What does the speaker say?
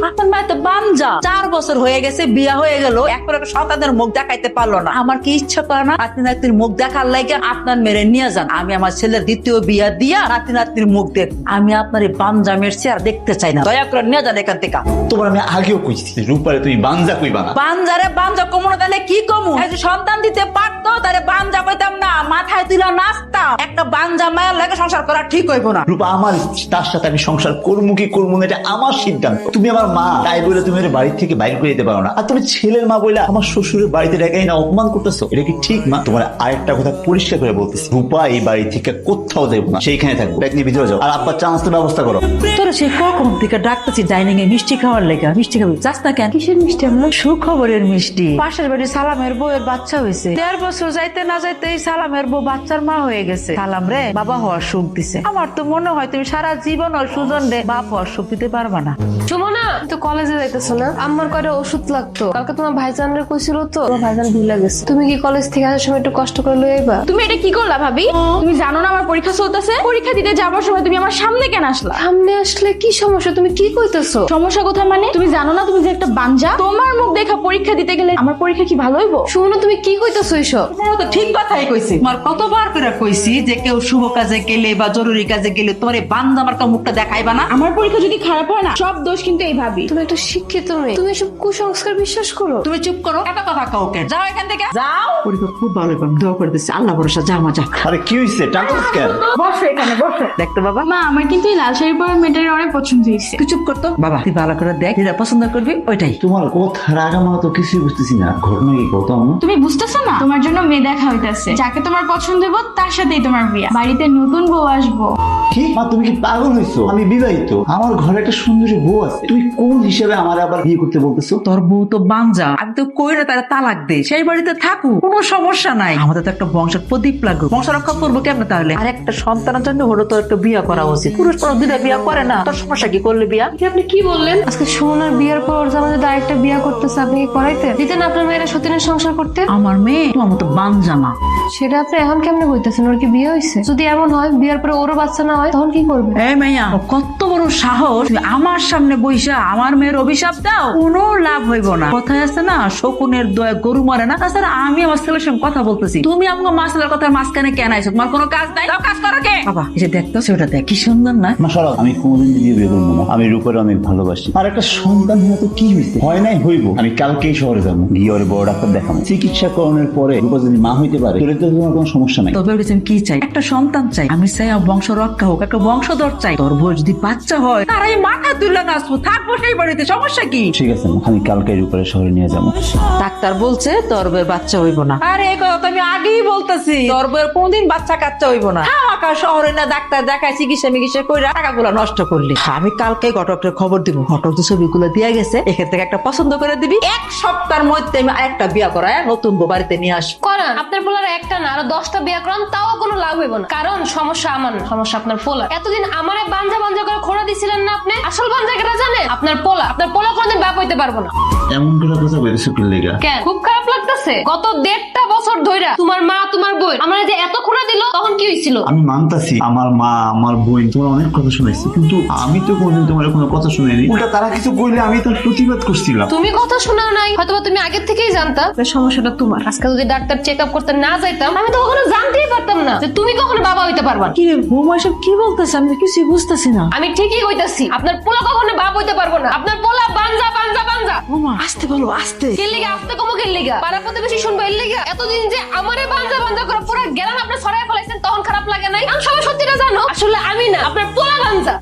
আপনার মা তো বাঞ্জা, 4 বছর হয়ে গেছে, বিয়া হয়ে গেল, একবার একটা সন্তানের মুখ দেখাইতে পারলো না। আমার কি ইচ্ছা করে না নাতি নাতির মুখ দেখার লাগে আপনার মেরে নিয়ে যান, আমি আমার ছেলের দ্বিতীয় বিয়া দিয়া নাতি নাতির মুখ দেখ। আমি আপনার এই বাঞ্জা মেরছি আর দেখতে চাই না, দয়া করে নিয়ে যান এখান থেকে। তোমার আমি আগেও কইছি রূপারে তুমি বাঞ্জা কইবা না। বাঞ্জারে বাঞ্জা কমু না, তাহলে কি কমু? এই যে সন্তান দিতে পারতো তারে বাঞ্জা কইতাম না, মাথায় দিল নাস্তা। একটা বাঞ্জা মায়ের লাগে সংসার করা ঠিক হইব না। রূপা আমার স্ত্রী, তার সাথে আমি সংসার করবো কি করবো না এটা আমার সিদ্ধান্ত। তুমি আমার মা, তাই বলে তুমি বাড়ি থেকে বাইরে করে দিতে পারো না। আর তুমি ছেলের মা বলে আমার শ্বশুরের বাড়িতে রেখে না অপমান করতেছো, এটা কি ঠিক মা? তোমার আরেকটা কথা পরিষ্কার করে বলতেছি, রূপা এই বাড়ি থেকে কোথাও দেবো না, সেইখানে থাকবো। ব্যাগ নিয়ে ভিতরে যাও আর আব্বার চা নাস্তার ব্যবস্থা করো। তোরা সে কখন থেকে ডাকতেছি ডাইনিং এ মিষ্টি খাওয়ার লেগা। মিষ্টি খাবি যাস না কেন? কিসের মিষ্টি? আমরা সুখবরের মিষ্টি। পাশের বাড়ি সালামের বউয়ের বাচ্চা হয়েছে, 1.5 বছর যাইতে না যাইতে সালামের বউ বাচ্চার মা হয়ে গেছে। সালাম রে বাবা হওয়ার সুখ দিছে। আমার তো মনে হয় তুমি সারা জীবন ওর সুজন রে বাপ হওয়ার সুখ দিতে পারবা না। সুমনা, তো কলেজে যাইতেছো না? আমার কয়টা ওষুধ লাগতো, কালকে তোমার ভাইজান রে কইছিল তো, তোমার ভাইজান ভুলে গেছে। তুমি কি কলেজ থেকে আসার সময় একটু কষ্ট করে লই আইবা? তুমি এটা কি করলা ভাবি? তুমি জানো না আমার পরীক্ষা চলতেছে? পরীক্ষা দিতে যাবার সময় তুমি আমার সামনে কেন আসলা? সামনে আসলে কি সমস্যা? তুমি কি কইতেছো? সমস্যা কোথায় মানে? তুমি জানো না তুমি যে একটা বাঞ্জা? তোমার মুখ দেখা পরীক্ষা দিতে গেলে আমার পরীক্ষা কি ভালো হইব? সুমনা, তুমি কি কইতেছো এইসব? তোমার তো ঠিক কথাই কইছি। তোমার কতবার করে কইছি যে কেউ শুভ কাজে গেলে বা জরুরি কাজে গেলে তোমার এই বান্দা আমার মুখটা দেখাইবা না। আমার পরীক্ষা যদি খারাপ হয় না, সব দোষ কিন্তু এই ভাবি। তুমি একটা শিক্ষিত মেয়ে, তুমি এসব কুসংস্কার বিশ্বাস করো? তুমি চুপ করো, এত কথা কাউকে যাও এখান থেকে যাও। পরীক্ষা খুব ভালো হবে, দোয়া করে দিচ্ছি, আল্লাহ ভরসা, যা মজা। আরে কি হয়েছে? টাকা কেন? বসো এখানে, বসো। দেখতো বাবা, মা, আমার কিন্তু এই লাল শাড়ি পরা মেয়েটার অনেক পছন্দ হয়েছে। তুই চুপ করতো বাবা, তুই ভালো করে দেখ, যেটা পছন্দ করবি ওইটাই। তোমার কথা রাগামানো তো কিছুই বুঝতেছি না, ঘটনা কি কত? তুমি বুঝতেছো না? তোমার জন্য মেয়ে দেখা হইতাছে, যাকে তোমার পছন্দ হইব তার সাথেই তোমার বিয়া। বাড়িতে নতুন বউ আসবো। কি মা, তুমি কি পাগল হয়েছো? আমি বিবাহিত, আমার ঘরে একটা সুন্দরী বউ আছে, তুমি কোন হিসেবে আমার আবার বিয়ে করতে বলতেছো? তোর বউ তো বাঞ্জা, আমি তো কই না তারা তালাক দে, সেই বাড়িতে থাকুক, কোনো সমস্যা নাই। আমাদের তো একটা বংশের প্রদীপ লাগবে, বংশ রক্ষা করবো কেমন? তাহলে আর একটা সন্তানের জন্য হলো তো একটা বিয়ে করা উচিত। পুরুষ কোনো দুইটা বিয়ে করে না, তোর সমস্যা কি? করলে বিয়া। আপনি কি বললেন? আজকে সুমনার বিয়ের পর জামাই যদি আরেকটা বিয়ে করতেছে, আপনি কি করাইতেন? দিতেন আপনার মেয়েরা সতীনের সংসার করতে? আমার মেয়ে তোমার মতো বাঞ্জা না। সেটা আপনি এখন কেমনে কইতেছেন? ওর কি বিয়ে হয়েছে? যদি এমন হয় বিয়ের পরে ওরও বাচ্চা না হয়, তখন কি করবে? এই মাইয়া, কত বড় সাহস, তুমি আমার সামনে বইসা আমার মেয়ের অভিশাপ দাও? কোনো লাভ হইব না। কথায় আছে না, শকুনের দয়া গরু মরে না। তাছাড়া আমি আমার ছেলের সঙ্গে কথা বলতেছি, তুমি আমাকে মাসলার কথা মাঝখানে কেন আইছো? তোমার কোনো কাজ নাই, কাজ করো কে? বাবা এই যে দেখতো, সেটা দেখ কি সুন্দর না? মা সরব, আমি কোনোদিন বিয়ে করবো না। আমি রূপার অনেক ভালোবাসি, আর একটা সন্তান হয়ে তো কি হয়েছে? হয় নাই হইব। আমি কালকেই শহরে যাবো, গিয়ে ওর বড় ডাক্তার দেখাবো। চিকিৎসা করানোর পরে রূপা যদি মা হইতে পারে, তাহলে তো তোমার কোনো সমস্যা নাই। তবে আমি কি চাই? একটা সন্তান চাই। আমি চাই আমার বংশ রক্ষা হোক, একটা বংশধর চাই। তোর বউ যদি বাচ্চা হয়, তার আমি মাথা তুলে নাচবো, থাকবো সেই বাড়িতে, সমস্যা কি? ঠিক আছে মা, আমি কালকে রূপারে শহরে নিয়ে যাবো। ডাক্তার বলছে তোর বউয়ের বাচ্চা হইব না। আরে এই কথা তো আমি আগেই বলতেছি, তোর বউয়ের কোনদিন বাচ্চা কাচ্চা হইব না। ঢাকা শহরে না ডাক্তার দেখায় চিকিৎসা মিকিৎসা কইরা টাকাগুলো নষ্ট করলি। আমি কালকে ঘটকের খবর দিব, ঘটক যে ছবিগুলো দিয়ে গেছে, এখান থেকে একটা পছন্দ করে দিবি। 1 সপ্তাহের মধ্যে আমি আরেকটা বিয়া করায় নতুন বউ বাড়িতে নিয়ে আসবো। করান, আপনার পোলার একটা না আরো 10টা বিয়ে করান, তাও কোনো লাভ হইব না। কারণ সমস্যা আমার না, সমস্যা আপনার পোলা। এতদিন আমারে বাঞ্জা বাঞ্জা করে খোঁড়া দিছিলেন না আপনি? আসল বাঞ্জা কেটা জানেন? আপনার পোলা। আপনার পোলা কোনদিন বাপ হইতে পারবো না। এমন করে কথা বলেছো কি লেগা? কেন খুব খারাপ লাগতেছে? গত 1.5টা বছর ধইরা তোমার মা তোমার বোন আমার যে এত খোঁড়া দিল, তখন কি হইছিল? আমি মানতাছি আমার মা আমার বোন তোমার অনেক কথা শুনাইছে, কিন্তু আমি তো কোনোদিন তোমার কোনো কথা শুনাইনি। উল্টা তারা কিছু কইলে আমি তার প্রতিবাদ করছিলাম। তুমি কথা শোনাও নাই, হয়তো তুমি আগে থেকেই জানতা সমস্যাটা তোমার। আজকে যদি ডাক্তার চেক আপ করতে না যাইতাম, আমি তো কখনো জানতেই পারতাম না যে তুমি কখনো বাবা হইতে পারবা না। কি রে বৌমা, সব কি বলতেছে? আমি কিছুই বুঝতেছি না। আমি ঠিকই কইতাছি, আপনার পোলা কখনো বাপ হইতে পারবো না। আপনার পোলা বাঞ্জা বাঞ্জা বাঞ্জা। বৌমা আসতে বলো, আসতে। কে লিগা আসতে কমো? কে লিগা? পাড়া প্রতিবেশী শুনবো এর লিগা? এতদিন যে আমারে বাঞ্জা বাঞ্জা করে পুরো গেলাম আপনি ছড়ায় ফেলাইছেন, তখন খারাপ লাগে নাই? আমি সবাই সত্যিটা জানো, আসলে আমি না, আপনার পোলা বাঞ্জা।